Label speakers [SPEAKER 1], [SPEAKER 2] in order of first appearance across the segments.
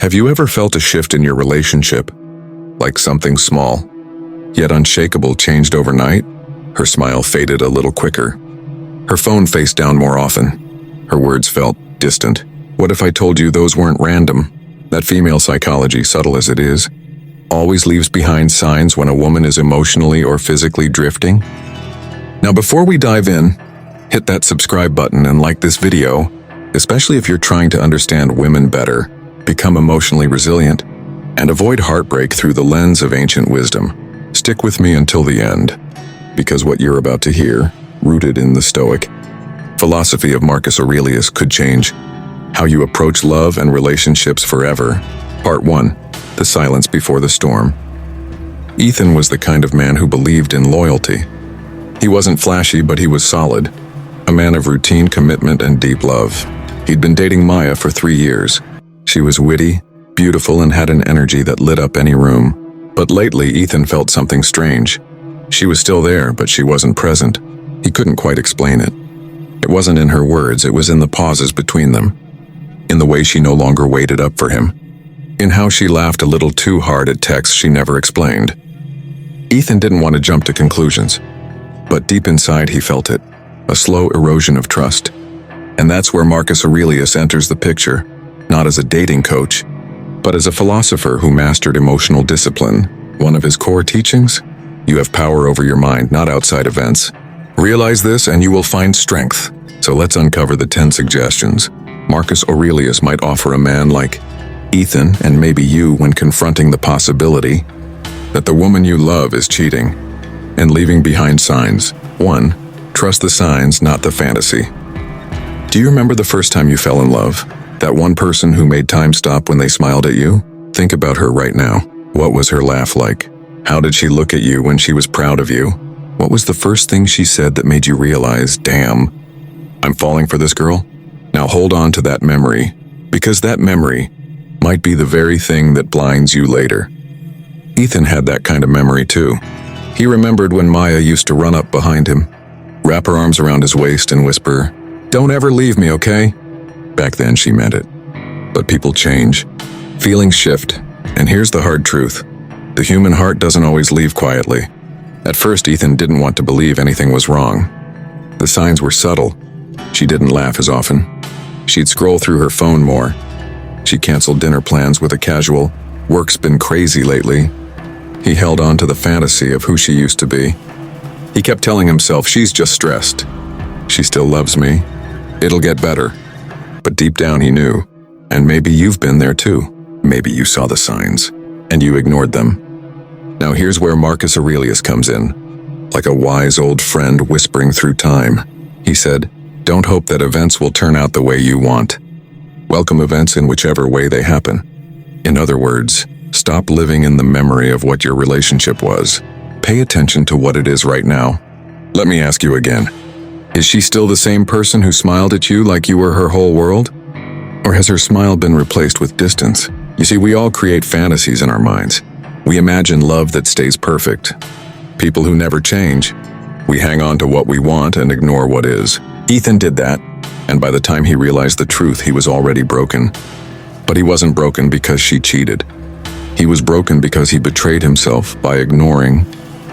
[SPEAKER 1] Have you ever felt a shift in your relationship? Like something small, yet unshakable changed overnight? Her smile faded a little quicker. Her phone faced down more often. Her words felt distant. What if I told you those weren't random? That female psychology, subtle as it is, always leaves behind signs when a woman is emotionally or physically drifting. Now, before we dive in, hit that subscribe button and like this video, especially if you're trying to understand women better, become emotionally resilient, and avoid heartbreak through the lens of ancient wisdom. Stick with me until the end, because what you're about to hear, rooted in the Stoic philosophy of Marcus Aurelius, could change how you approach love and relationships forever. Part 1. The silence before the storm. Ethan was the kind of man who believed in loyalty. He wasn't flashy, but he was solid, a man of routine, commitment, and deep love. He'd been dating Maya for 3 years. She was witty, beautiful, and had an energy that lit up any room. But lately, Ethan felt something strange. She was still there, but she wasn't present. He couldn't quite explain it. It wasn't in her words, it was in the pauses between them. In the way she no longer waited up for him. In how she laughed a little too hard at texts she never explained. Ethan didn't want to jump to conclusions, but deep inside he felt it. A slow erosion of trust. And that's where Marcus Aurelius enters the picture. Not as a dating coach, but as a philosopher who mastered emotional discipline. One of his core teachings? You have power over your mind, not outside events. Realize this and you will find strength. So let's uncover the 10 suggestions Marcus Aurelius might offer a man like Ethan, and maybe you, when confronting the possibility that the woman you love is cheating and leaving behind signs. 1. Trust the signs, not the fantasy. Do you remember the first time you fell in love? That one person who made time stop when they smiled at you? Think about her right now. What was her laugh like? How did she look at you when she was proud of you? What was the first thing she said that made you realize, damn, I'm falling for this girl? Now hold on to that memory, because that memory might be the very thing that blinds you later. Ethan had that kind of memory too. He remembered when Maya used to run up behind him, wrap her arms around his waist and whisper, "Don't ever leave me, okay?" Back then she meant it. But people change, feelings shift, and here's the hard truth. The human heart doesn't always leave quietly. At first, Ethan didn't want to believe anything was wrong. The signs were subtle. She didn't laugh as often. She'd scroll through her phone more. She canceled dinner plans with a casual, "Work's been crazy lately." He held on to the fantasy of who she used to be. He kept telling himself, she's just stressed. She still loves me. It'll get better. But deep down he knew, and maybe you've been there too. Maybe you saw the signs, and you ignored them. Now here's where Marcus Aurelius comes in. Like a wise old friend whispering through time. He said, don't hope that events will turn out the way you want. Welcome events in whichever way they happen. In other words, stop living in the memory of what your relationship was. Pay attention to what it is right now. Let me ask you again. Is she still the same person who smiled at you like you were her whole world? Or has her smile been replaced with distance? You see, we all create fantasies in our minds. We imagine love that stays perfect. People who never change. We hang on to what we want and ignore what is. Ethan did that, and by the time he realized the truth, he was already broken. But he wasn't broken because she cheated. He was broken because he betrayed himself by ignoring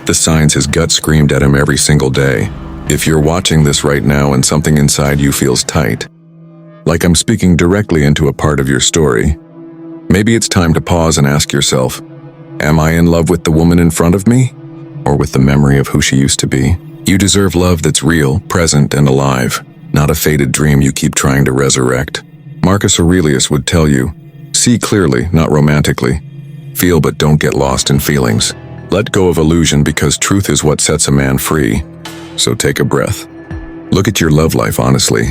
[SPEAKER 1] the signs his gut screamed at him every single day. If you're watching this right now and something inside you feels tight, like I'm speaking directly into a part of your story, maybe it's time to pause and ask yourself, am I in love with the woman in front of me? Or with the memory of who she used to be? You deserve love that's real, present, and alive, not a faded dream you keep trying to resurrect. Marcus Aurelius would tell you, see clearly, not romantically. Feel but don't get lost in feelings. Let go of illusion because truth is what sets a man free. So take a breath. Look at your love life honestly.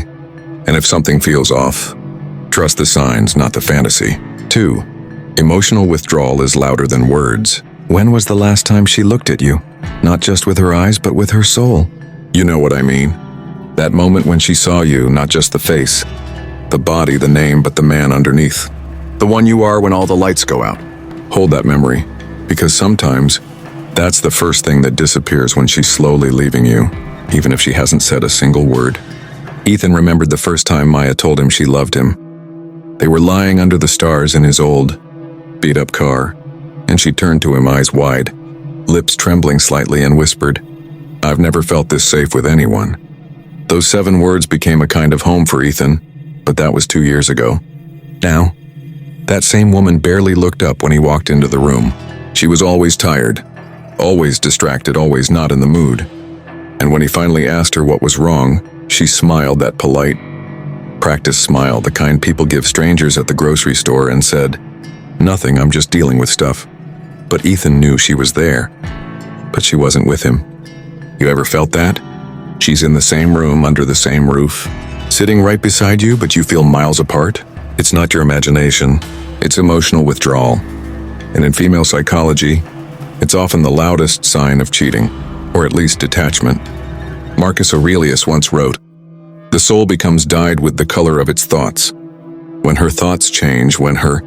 [SPEAKER 1] And if something feels off, trust the signs, not the fantasy. 2. Emotional withdrawal is louder than words. When was the last time she looked at you? Not just with her eyes, but with her soul. You know what I mean. That moment when she saw you, not just the face, the body, the name, but the man underneath. The one you are when all the lights go out. Hold that memory, because sometimes that's the first thing that disappears when she's slowly leaving you, even if she hasn't said a single word. Ethan remembered the first time Maya told him she loved him. They were lying under the stars in his old, beat-up car, and she turned to him, eyes wide, lips trembling slightly, and whispered, "I've never felt this safe with anyone." Those 7 words became a kind of home for Ethan, but that was 2 years ago. Now, that same woman barely looked up when he walked into the room. She was always tired, always distracted, always not in the mood. And when he finally asked her what was wrong, she smiled, that polite, practiced smile, the kind people give strangers at the grocery store, and said, "Nothing, I'm just dealing with stuff." But Ethan knew she was there, but she wasn't with him. You ever felt that? She's in the same room, under the same roof, sitting right beside you, but you feel miles apart? It's not your imagination, it's emotional withdrawal. And in female psychology, it's often the loudest sign of cheating, or at least detachment. Marcus Aurelius once wrote, "The soul becomes dyed with the color of its thoughts." When her thoughts change, when her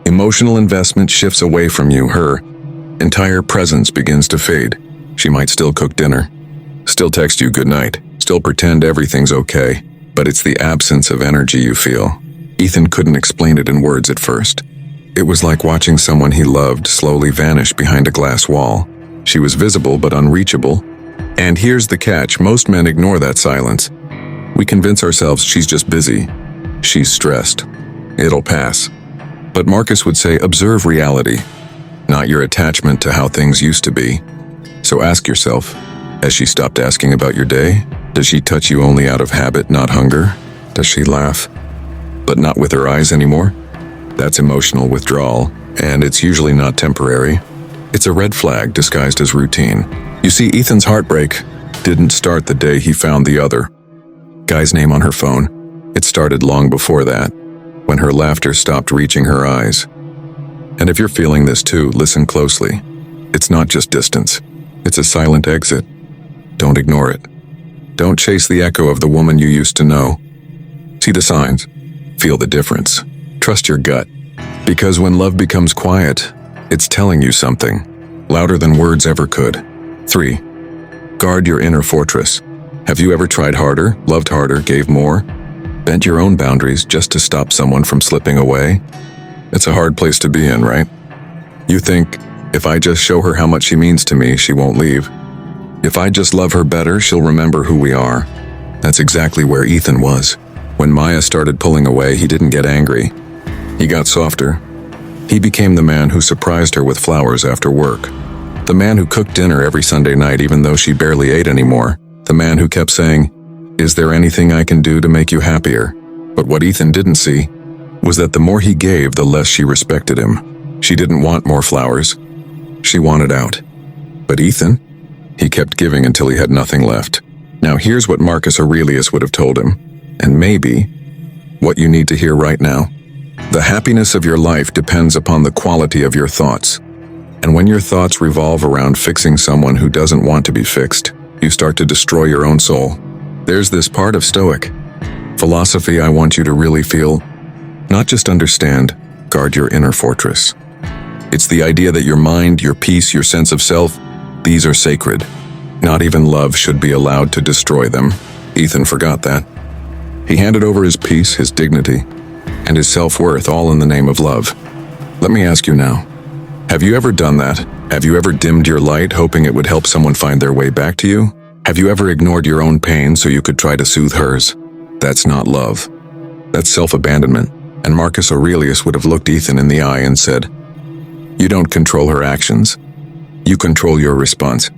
[SPEAKER 1] emotional investment shifts away from you, her entire presence begins to fade. She might still cook dinner, still text you good night, still pretend everything's okay, but it's the absence of energy you feel. Ethan couldn't explain it in words at first. It was like watching someone he loved slowly vanish behind a glass wall. She was visible but unreachable. And here's the catch, most men ignore that silence. We convince ourselves she's just busy, she's stressed, it'll pass. But Marcus would say, observe reality, not your attachment to how things used to be. So ask yourself, has she stopped asking about your day? Does she touch you only out of habit, not hunger? Does she laugh, but not with her eyes anymore? That's emotional withdrawal, and it's usually not temporary. It's a red flag disguised as routine. You see, Ethan's heartbreak didn't start the day he found the other guy's name on her phone. It started long before that, when her laughter stopped reaching her eyes. And if you're feeling this too, listen closely. It's not just distance. It's a silent exit. Don't ignore it. Don't chase the echo of the woman you used to know. See the signs. Feel the difference. Trust your gut. Because when love becomes quiet, it's telling you something, louder than words ever could. 3. Guard your inner fortress. Have you ever tried harder, loved harder, gave more, bent your own boundaries just to stop someone from slipping away? It's a hard place to be in, right? You think, if I just show her how much she means to me, she won't leave. If I just love her better, she'll remember who we are. That's exactly where Ethan was. When Maya started pulling away, he didn't get angry. He got softer. He became the man who surprised her with flowers after work. The man who cooked dinner every Sunday night even though she barely ate anymore. The man who kept saying, "Is there anything I can do to make you happier?" But what Ethan didn't see was that the more he gave, the less she respected him. She didn't want more flowers. She wanted out. But Ethan, he kept giving until he had nothing left. Now here's what Marcus Aurelius would have told him, and maybe what you need to hear right now. The happiness of your life depends upon the quality of your thoughts. And when your thoughts revolve around fixing someone who doesn't want to be fixed, you start to destroy your own soul. There's this part of Stoic philosophy I want you to really feel, not just understand, guard your inner fortress. It's the idea that your mind, your peace, your sense of self, these are sacred. Not even love should be allowed to destroy them. Ethan forgot that. He handed over his peace, his dignity, and his self-worth, all in the name of love. Let me ask you now, have you ever done that? Have you ever dimmed your light, hoping it would help someone find their way back to you? Have you ever ignored your own pain so you could try to soothe hers? That's not love. That's self-abandonment. And Marcus Aurelius would have looked Ethan in the eye and said, "You don't control her actions. You control your response."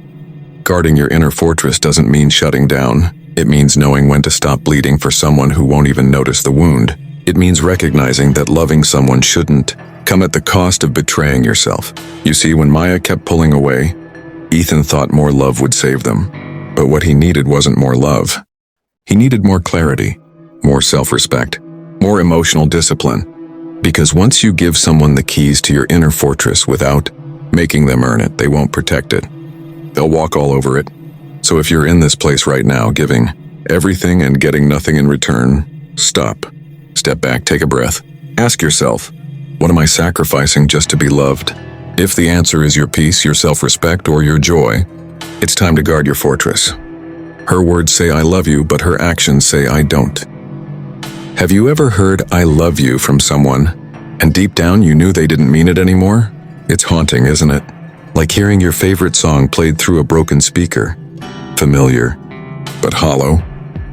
[SPEAKER 1] Guarding your inner fortress doesn't mean shutting down. It means knowing when to stop bleeding for someone who won't even notice the wound. It means recognizing that loving someone shouldn't come at the cost of betraying yourself. You see, when Maya kept pulling away, Ethan thought more love would save them. But what he needed wasn't more love. He needed more clarity, more self-respect, more emotional discipline. Because once you give someone the keys to your inner fortress without making them earn it, they won't protect it. They'll walk all over it. So if you're in this place right now, giving everything and getting nothing in return, stop. Step back, take a breath. Ask yourself, what am I sacrificing just to be loved? If the answer is your peace, your self-respect, or your joy, it's time to guard your fortress. Her words say I love you, but her actions say I don't. Have you ever heard "I love you" from someone, and deep down you knew they didn't mean it anymore? It's haunting, isn't it? Like hearing your favorite song played through a broken speaker. Familiar, but hollow.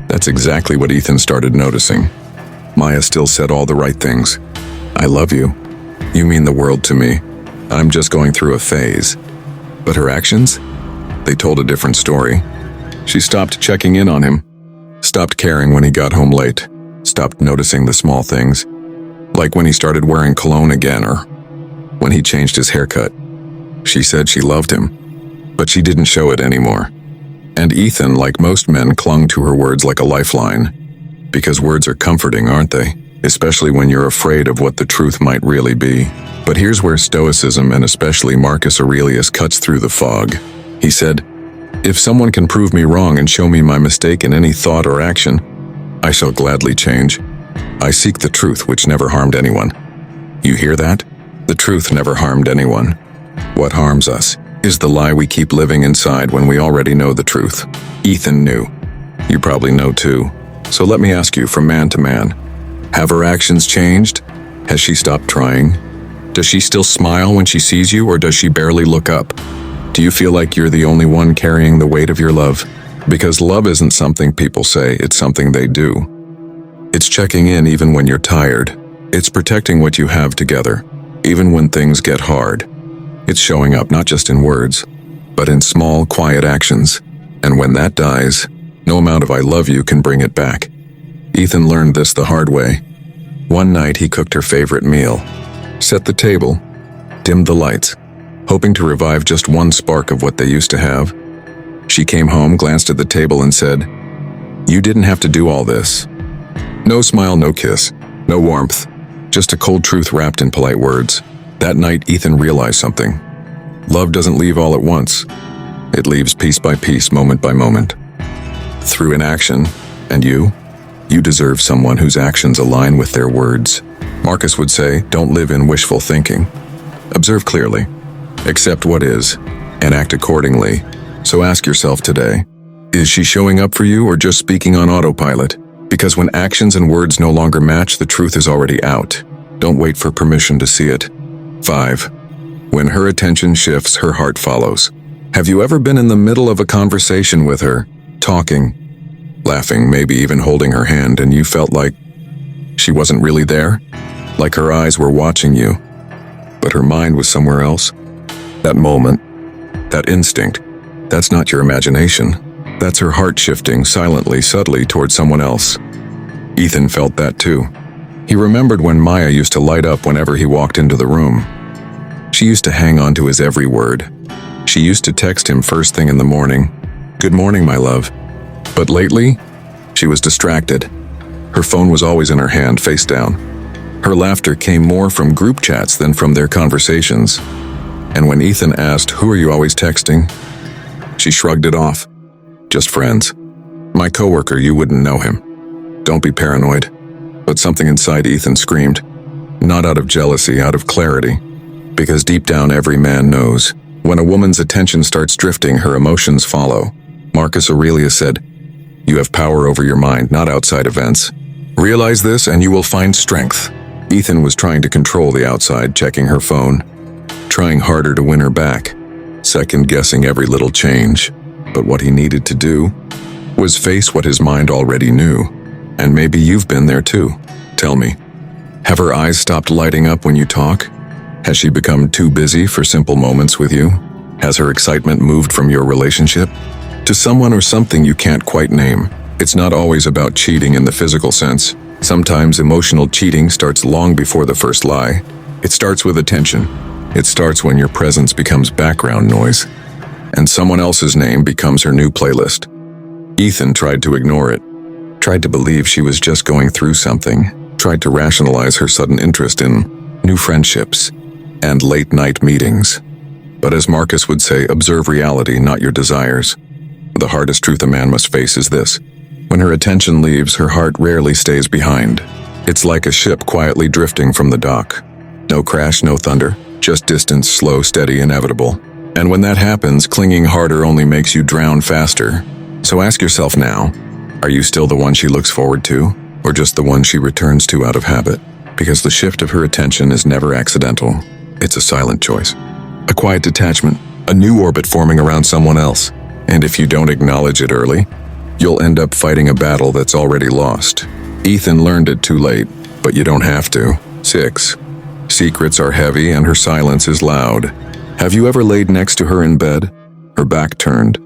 [SPEAKER 1] That's exactly what Ethan started noticing. Maya still said all the right things. "I love you. You mean the world to me. I'm just going through a phase." But her actions? They told a different story. She stopped checking in on him, stopped caring when he got home late, stopped noticing the small things, like when he started wearing cologne again or when he changed his haircut. She said she loved him, but she didn't show it anymore. And Ethan, like most men, clung to her words like a lifeline. Because words are comforting, aren't they? Especially when you're afraid of what the truth might really be. But here's where Stoicism, and especially Marcus Aurelius, cuts through the fog. He said, "If someone can prove me wrong and show me my mistake in any thought or action, I shall gladly change. I seek the truth which never harmed anyone." You hear that? The truth never harmed anyone. What harms us is the lie we keep living inside when we already know the truth. Ethan knew. You probably know too. So let me ask you, from man to man, have her actions changed? Has she stopped trying? Does she still smile when she sees you, or does she barely look up? Do you feel like you're the only one carrying the weight of your love? Because love isn't something people say, it's something they do. It's checking in even when you're tired. It's protecting what you have together, even when things get hard. It's showing up not just in words, but in small, quiet actions. And when that dies, no amount of "I love you" can bring it back. Ethan learned this the hard way. One night he cooked her favorite meal, set the table, dimmed the lights, hoping to revive just one spark of what they used to have. She came home, glanced at the table and said, "You didn't have to do all this." No smile, no kiss, no warmth, just a cold truth wrapped in polite words. That night, Ethan realized something. Love doesn't leave all at once. It leaves piece by piece, moment by moment. Through inaction. And you deserve someone whose actions align with their words. Marcus would say, don't live in wishful thinking. Observe clearly, accept what is, and act accordingly. So ask yourself today, is she showing up for you or just speaking on autopilot? Because when actions and words no longer match, the truth is already out. Don't wait for permission to see it. 5. When her attention shifts, her heart follows. Have you ever been in the middle of a conversation with her, talking, laughing, maybe even holding her hand, and you felt like she wasn't really there? Like her eyes were watching you, but her mind was somewhere else? That moment, that instinct, that's not your imagination. That's her heart shifting silently, subtly towards someone else. Ethan felt that too. He remembered when Maya used to light up whenever he walked into the room. She used to hang on to his every word. She used to text him first thing in the morning, "Good morning, my love." But lately, she was distracted. Her phone was always in her hand, face down. Her laughter came more from group chats than from their conversations. And when Ethan asked, "Who are you always texting?" she shrugged it off. "Just friends. My coworker, you wouldn't know him." Don't be paranoid. But something inside Ethan screamed. Not out of jealousy, out of clarity. Because deep down every man knows, when a woman's attention starts drifting, her emotions follow. Marcus Aurelius said, "You have power over your mind, not outside events. Realize this and you will find strength." Ethan was trying to control the outside, checking her phone, trying harder to win her back, second-guessing every little change. But what he needed to do was face what his mind already knew. And maybe you've been there too. Tell me, have her eyes stopped lighting up when you talk? Has she become too busy for simple moments with you? Has her excitement moved from your relationship to someone or something you can't quite name? It's not always about cheating in the physical sense. Sometimes emotional cheating starts long before the first lie. It starts with attention. It starts when your presence becomes background noise, and someone else's name becomes her new playlist. Ethan tried to ignore it, tried to believe she was just going through something, tried to rationalize her sudden interest in new friendships and late-night meetings. But as Marcus would say, observe reality, not your desires. The hardest truth a man must face is this. When her attention leaves, her heart rarely stays behind. It's like a ship quietly drifting from the dock. No crash, no thunder, just distance, slow, steady, inevitable. And when that happens, clinging harder only makes you drown faster. So ask yourself now, are you still the one she looks forward to? or just the one she returns to out of habit, because the shift of her attention is never accidental. It's a silent choice. A quiet detachment, a new orbit forming around someone else. And if you don't acknowledge it early, you'll end up fighting a battle that's already lost. Ethan learned it too late, but you don't have to. 6. Secrets are heavy and her silence is loud. Have you ever laid next to her in bed, her back turned,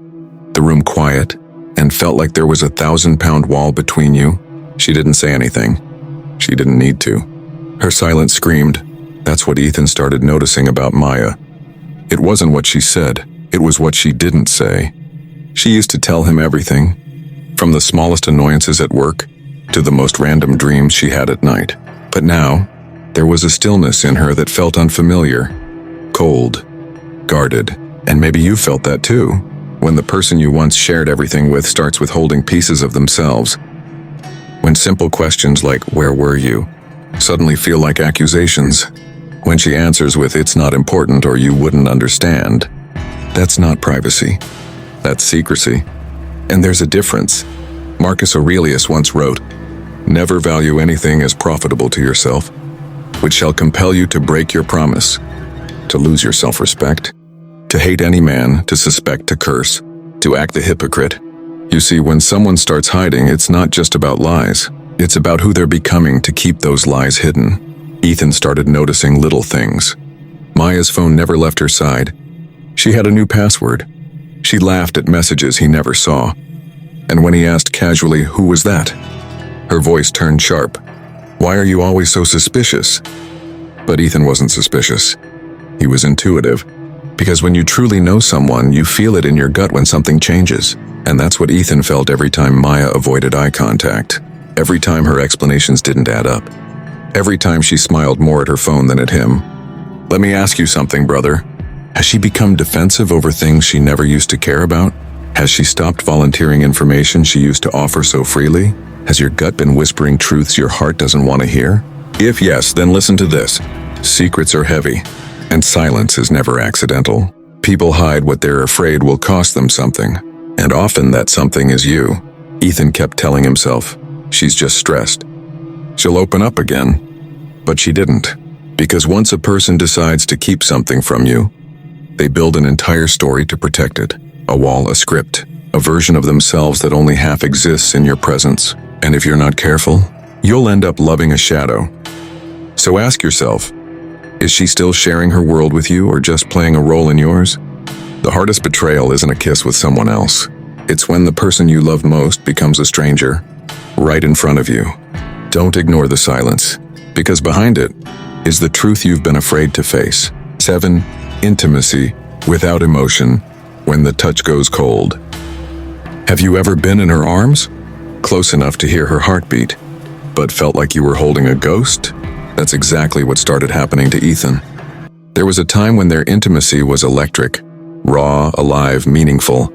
[SPEAKER 1] the room quiet, and felt like there was a 1,000-pound wall between you? She didn't say anything. She didn't need to. Her silence screamed. That's what Ethan started noticing about Maya. It wasn't what she said, it was what she didn't say. She used to tell him everything, from the smallest annoyances at work to the most random dreams she had at night. But now, there was a stillness in her that felt unfamiliar, cold, guarded, and maybe you felt that too, when the person you once shared everything with starts withholding pieces of themselves. When simple questions like, "Where were you?" suddenly feel like accusations. When she answers with, "It's not important," or "You wouldn't understand." That's not privacy. That's secrecy. And there's a difference. Marcus Aurelius once wrote, "Never value anything as profitable to yourself, which shall compel you to break your promise, to lose your self-respect, to hate any man, to suspect, to curse, to act the hypocrite." You see, when someone starts hiding, it's not just about lies. It's about who they're becoming to keep those lies hidden. Ethan started noticing little things. Maya's phone never left her side. She had a new password. She laughed at messages he never saw. And when he asked casually, "Who was that?" her voice turned sharp. "Why are you always so suspicious?" But Ethan wasn't suspicious. He was intuitive. Because when you truly know someone, you feel it in your gut when something changes. And that's what Ethan felt every time Maya avoided eye contact. Every time her explanations didn't add up. Every time she smiled more at her phone than at him. "Let me ask you something, brother. Has she become defensive over things she never used to care about? Has she stopped volunteering information she used to offer so freely? Has your gut been whispering truths your heart doesn't want to hear? If yes, then listen to this. Secrets are heavy, and silence is never accidental. People hide what they're afraid will cost them something, and often that something is you. Ethan kept telling himself, "She's just stressed. She'll open up again." But she didn't. Because once a person decides to keep something from you, they build an entire story to protect it. A wall, a script, a version of themselves that only half exists in your presence. And if you're not careful, you'll end up loving a shadow. So ask yourself, is she still sharing her world with you or just playing a role in yours? The hardest betrayal isn't a kiss with someone else. It's when the person you love most becomes a stranger, right in front of you. Don't ignore the silence, because behind it is the truth you've been afraid to face. 7. Intimacy without emotion, when the touch goes cold. Have you ever been in her arms? Close enough to hear her heartbeat, but felt like you were holding a ghost? That's exactly what started happening to Ethan. There was a time when their intimacy was electric, raw, alive, meaningful.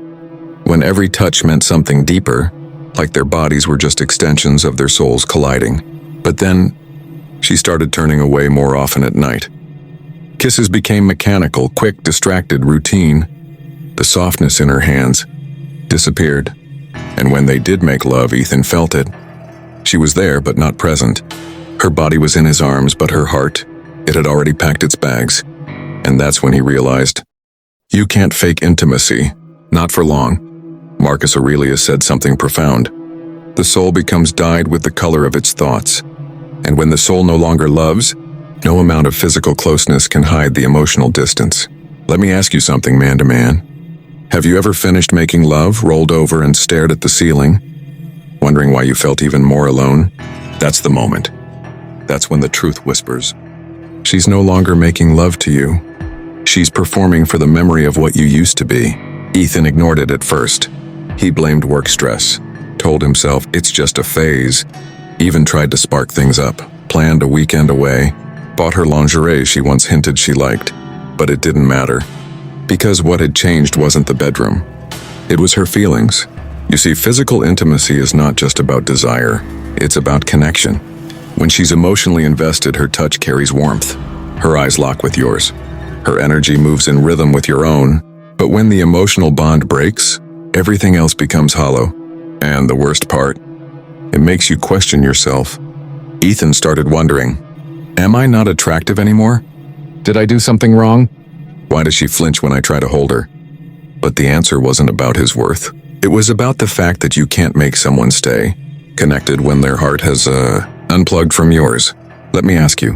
[SPEAKER 1] When every touch meant something deeper, like their bodies were just extensions of their souls colliding. But then, she started turning away more often at night. Kisses became mechanical, quick, distracted, routine. The softness in her hands disappeared. And when they did make love, Ethan felt it. She was there, but not present. Her body was in his arms, but her heart, it had already packed its bags. And that's when he realized, you can't fake intimacy, not for long. Marcus Aurelius said something profound. The soul becomes dyed with the color of its thoughts. And when the soul no longer loves, no amount of physical closeness can hide the emotional distance. Let me ask you something, man to man. Have you ever finished making love, rolled over and stared at the ceiling, wondering why you felt even more alone? That's the moment. That's when the truth whispers. She's no longer making love to you. She's performing for the memory of what you used to be. Ethan ignored it at first. He blamed work stress, told himself it's just a phase, even tried to spark things up, planned a weekend away, bought her lingerie she once hinted she liked. But it didn't matter, because what had changed wasn't the bedroom. It was her feelings. You see, physical intimacy is not just about desire, it's about connection. When she's emotionally invested, her touch carries warmth. Her eyes lock with yours. Her energy moves in rhythm with your own. But when the emotional bond breaks, everything else becomes hollow. And the worst part, It makes you question yourself. Ethan started wondering, am I not attractive anymore? Did I do something wrong? Why does she flinch when I try to hold her? But the answer wasn't about his worth. It was about the fact that you can't make someone stay connected when their heart has unplugged from yours. Let me ask you,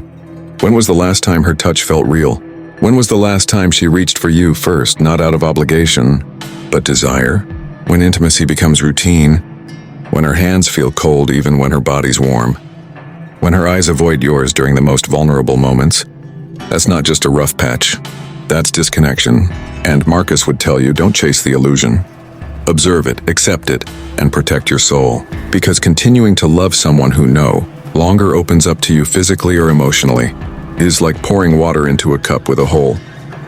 [SPEAKER 1] when was the last time her touch felt real? When was the last time she reached for you first, not out of obligation, but desire? When intimacy becomes routine, when her hands feel cold even when her body's warm, when her eyes avoid yours during the most vulnerable moments, that's not just a rough patch. That's disconnection. And Marcus would tell you, don't chase the illusion. Observe it, accept it, and protect your soul. Because continuing to love someone who no longer opens up to you physically or emotionally is like pouring water into a cup with a hole.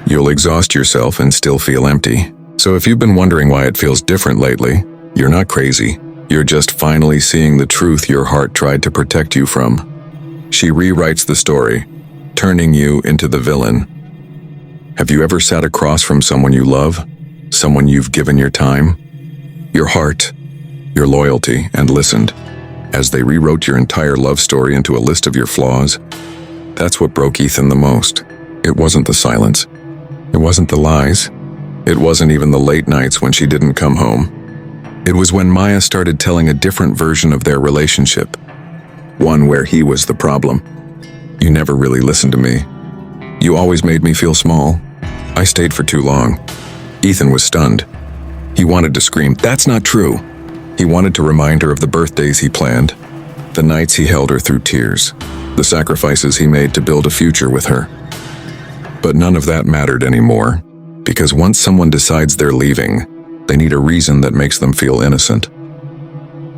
[SPEAKER 1] You'll exhaust yourself and still feel empty. So if you've been wondering why it feels different lately, you're not crazy. You're just finally seeing the truth your heart tried to protect you from. She rewrites the story, turning you into the villain. Have you ever sat across from someone you love? Someone you've given your time, your heart, your loyalty, and listened as they rewrote your entire love story into a list of your flaws? That's what broke Ethan the most. It wasn't the silence. It wasn't the lies. It wasn't even the late nights when she didn't come home. It was when Maya started telling a different version of their relationship. One where he was the problem. You never really listened to me. You always made me feel small. I stayed for too long. Ethan was stunned. He wanted to scream, "That's not true." He wanted to remind her of the birthdays he planned, the nights he held her through tears, the sacrifices he made to build a future with her. But none of that mattered anymore, because once someone decides they're leaving, they need a reason that makes them feel innocent.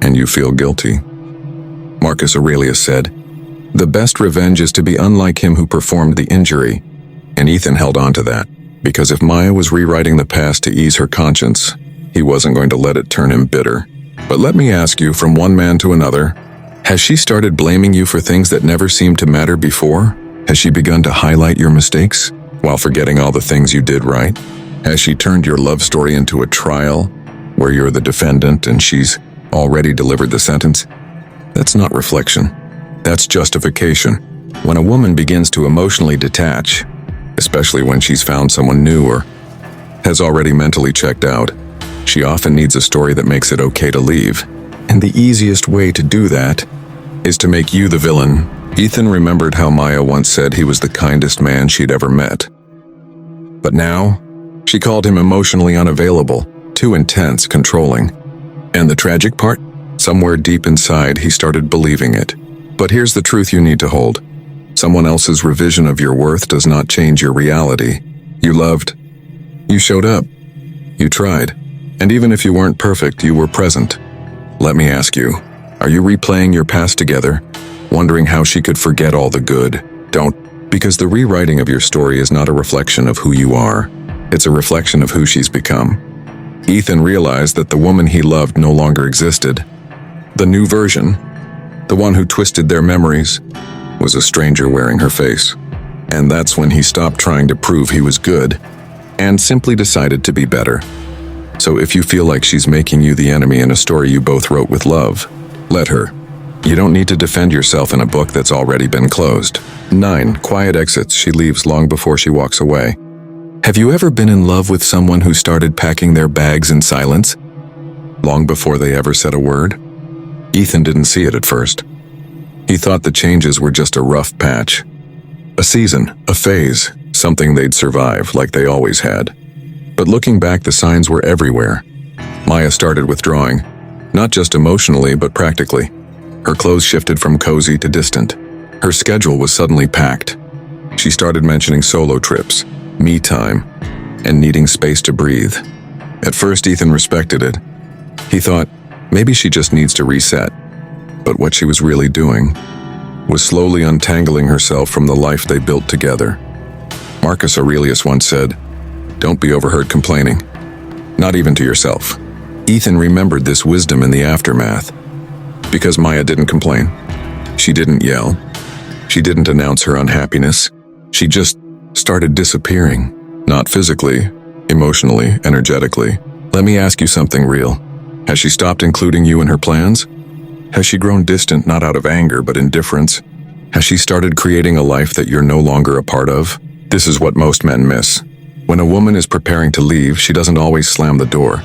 [SPEAKER 1] And you feel guilty. Marcus Aurelius said, "The best revenge is to be unlike him who performed the injury," and Ethan held on to that. Because if Maya was rewriting the past to ease her conscience, he wasn't going to let it turn him bitter. But let me ask you, from one man to another, has she started blaming you for things that never seemed to matter before? Has she begun to highlight your mistakes while forgetting all the things you did right? Has she turned your love story into a trial where you're the defendant and she's already delivered the sentence? That's not reflection. That's justification. When a woman begins to emotionally detach, especially when she's found someone new or has already mentally checked out, she often needs a story that makes it okay to leave. And the easiest way to do that is to make you the villain. Ethan remembered how Maya once said he was the kindest man she'd ever met. But now, she called him emotionally unavailable, too intense, controlling. And the tragic part? Somewhere deep inside, he started believing it. But here's the truth you need to hold. Someone else's revision of your worth does not change your reality. You loved. You showed up. You tried. And even if you weren't perfect, you were present. Let me ask you, are you replaying your past together, wondering how she could forget all the good? Don't, because the rewriting of your story is not a reflection of who you are. It's a reflection of who she's become. Ethan realized that the woman he loved no longer existed. The new version, the one who twisted their memories, was a stranger wearing her face. And that's when he stopped trying to prove he was good and simply decided to be better. So if you feel like she's making you the enemy in a story you both wrote with love, let her. You don't need to defend yourself in a book that's already been closed. 9. Quiet exits. She leaves long before she walks away. Have you ever been in love with someone who started packing their bags in silence, long before they ever said a word? Ethan didn't see it at first. He thought the changes were just a rough patch. A season, a phase, something they'd survive like they always had. But looking back, the signs were everywhere. Maya started withdrawing, not just emotionally but practically. Her clothes shifted from cozy to distant. Her schedule was suddenly packed. She started mentioning solo trips, me time, and needing space to breathe. At first, Ethan respected it. He thought, maybe she just needs to reset. But what she was really doing was slowly untangling herself from the life they built together. Marcus Aurelius once said, "Don't be overheard complaining, not even to yourself." Ethan remembered this wisdom in the aftermath. Because Maya didn't complain. She didn't yell. She didn't announce her unhappiness. She just started disappearing. Not physically, emotionally, energetically. Let me ask you something real. Has she stopped including you in her plans? Has she grown distant not out of anger but indifference? Has she started creating a life that you're no longer a part of? This is what most men miss. When a woman is preparing to leave, she doesn't always slam the door.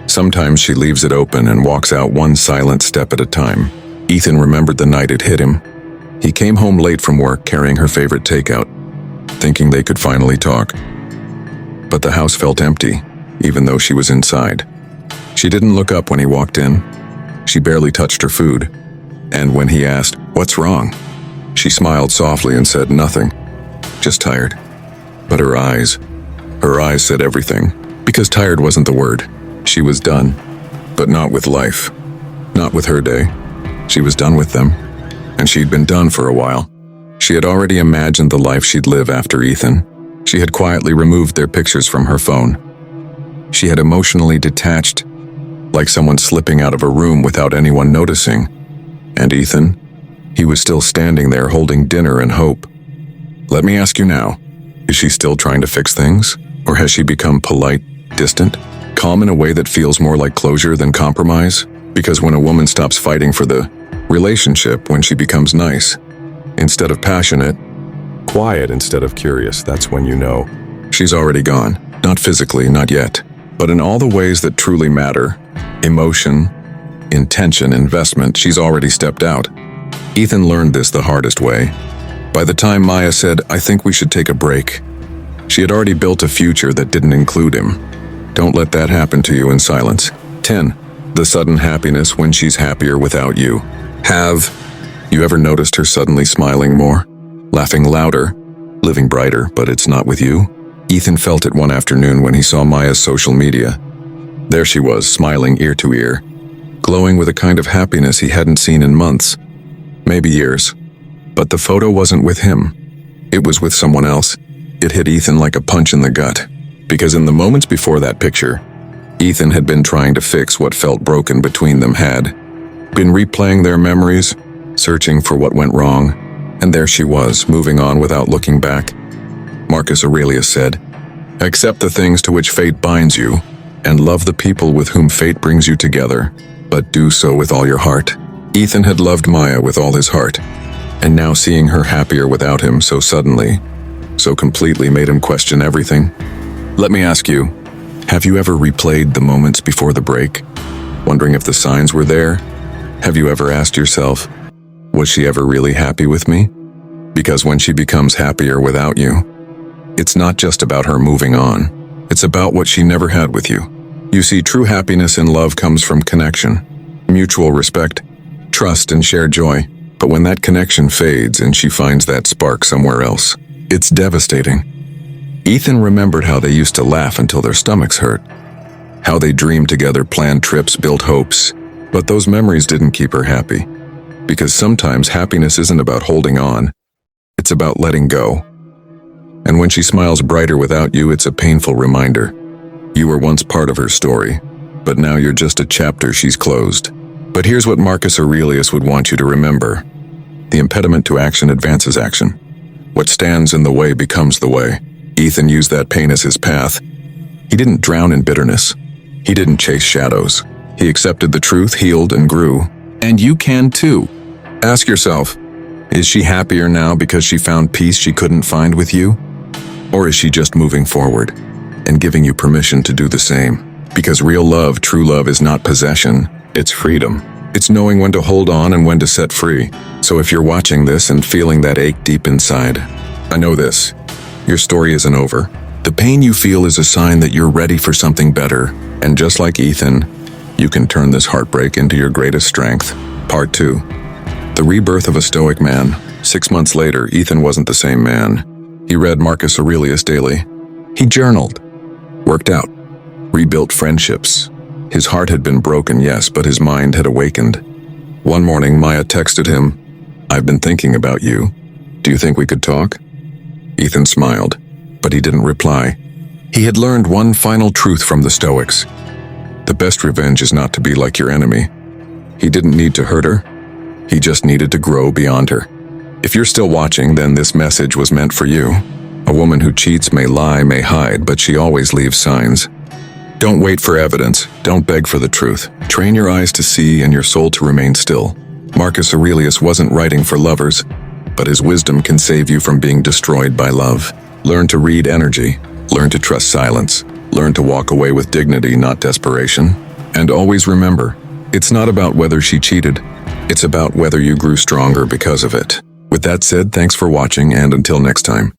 [SPEAKER 1] Sometimes she leaves it open and walks out one silent step at a time. Ethan remembered the night it hit him. He came home late from work carrying her favorite takeout, thinking they could finally talk. But the house felt empty, even though she was inside. She didn't look up when he walked in. She barely touched her food. And when he asked, "What's wrong?" she smiled softly and said nothing, just tired. But her eyes said everything, because tired wasn't the word. She was done, but not with life, not with her day. She was done with them, and she'd been done for a while. She had already imagined the life she'd live after Ethan. She had quietly removed their pictures from her phone. She had emotionally detached, like someone slipping out of a room without anyone noticing. And Ethan? He was still standing there holding dinner and hope. Let me ask you now, is she still trying to fix things? Or has she become polite, distant, calm in a way that feels more like closure than compromise? Because when a woman stops fighting for the relationship, when she becomes nice, instead of passionate, quiet instead of curious, that's when you know. She's already gone. Not physically, not yet. But in all the ways that truly matter, emotion, intention, investment, she's already stepped out. Ethan learned this the hardest way. By the time Maya said, "I think we should take a break," she had already built a future that didn't include him. Don't let that happen to you in silence. 10. The sudden happiness when she's happier without you. Have you ever noticed her suddenly smiling more, laughing louder, living brighter, but it's not with you? Ethan felt it one afternoon when he saw Maya's social media. There she was, smiling ear to ear, glowing with a kind of happiness he hadn't seen in months, maybe years. But the photo wasn't with him. It was with someone else. It hit Ethan like a punch in the gut, because in the moments before that picture, Ethan had been trying to fix what felt broken between them, had been replaying their memories, searching for what went wrong, and there she was, moving on without looking back. Marcus Aurelius said, "Accept the things to which fate binds you, and love the people with whom fate brings you together, but do so with all your heart." Ethan had loved Maya with all his heart, and now seeing her happier without him so suddenly, so completely, made him question everything. Let me ask you, have you ever replayed the moments before the break, wondering if the signs were there? Have you ever asked yourself, was she ever really happy with me? Because when she becomes happier without you, it's not just about her moving on. It's about what she never had with you. You see, true happiness in love comes from connection, mutual respect, trust, and shared joy. But when that connection fades and she finds that spark somewhere else, it's devastating. Ethan remembered how they used to laugh until their stomachs hurt, how they dreamed together, planned trips, built hopes. But those memories didn't keep her happy. Because sometimes happiness isn't about holding on, it's about letting go. And when she smiles brighter without you, it's a painful reminder. You were once part of her story, but now you're just a chapter she's closed. But here's what Marcus Aurelius would want you to remember. The impediment to action advances action. What stands in the way becomes the way. Ethan used that pain as his path. He didn't drown in bitterness. He didn't chase shadows. He accepted the truth, healed, and grew. And you can too. Ask yourself, is she happier now because she found peace she couldn't find with you? Or is she just moving forward and giving you permission to do the same? Because real love, true love, is not possession, it's freedom. It's knowing when to hold on and when to set free. So if you're watching this and feeling that ache deep inside, I know this. Your story isn't over. The pain you feel is a sign that you're ready for something better. And just like Ethan, you can turn this heartbreak into your greatest strength. Part 2. The rebirth of a Stoic man. 6 months later, Ethan wasn't the same man. He read Marcus Aurelius daily. He journaled, worked out, rebuilt friendships. His heart had been broken, yes, but his mind had awakened. One morning, Maya texted him, "I've been thinking about you. Do you think we could talk?" Ethan smiled, but he didn't reply. He had learned one final truth from the Stoics. The best revenge is not to be like your enemy. He didn't need to hurt her. He just needed to grow beyond her. If you're still watching, then this message was meant for you. A woman who cheats may lie, may hide, but she always leaves signs. Don't wait for evidence. Don't beg for the truth. Train your eyes to see and your soul to remain still. Marcus Aurelius wasn't writing for lovers, but his wisdom can save you from being destroyed by love. Learn to read energy, learn to trust silence, learn to walk away with dignity, not desperation. And always remember, it's not about whether she cheated, it's about whether you grew stronger because of it. With that said, thanks for watching, and until next time.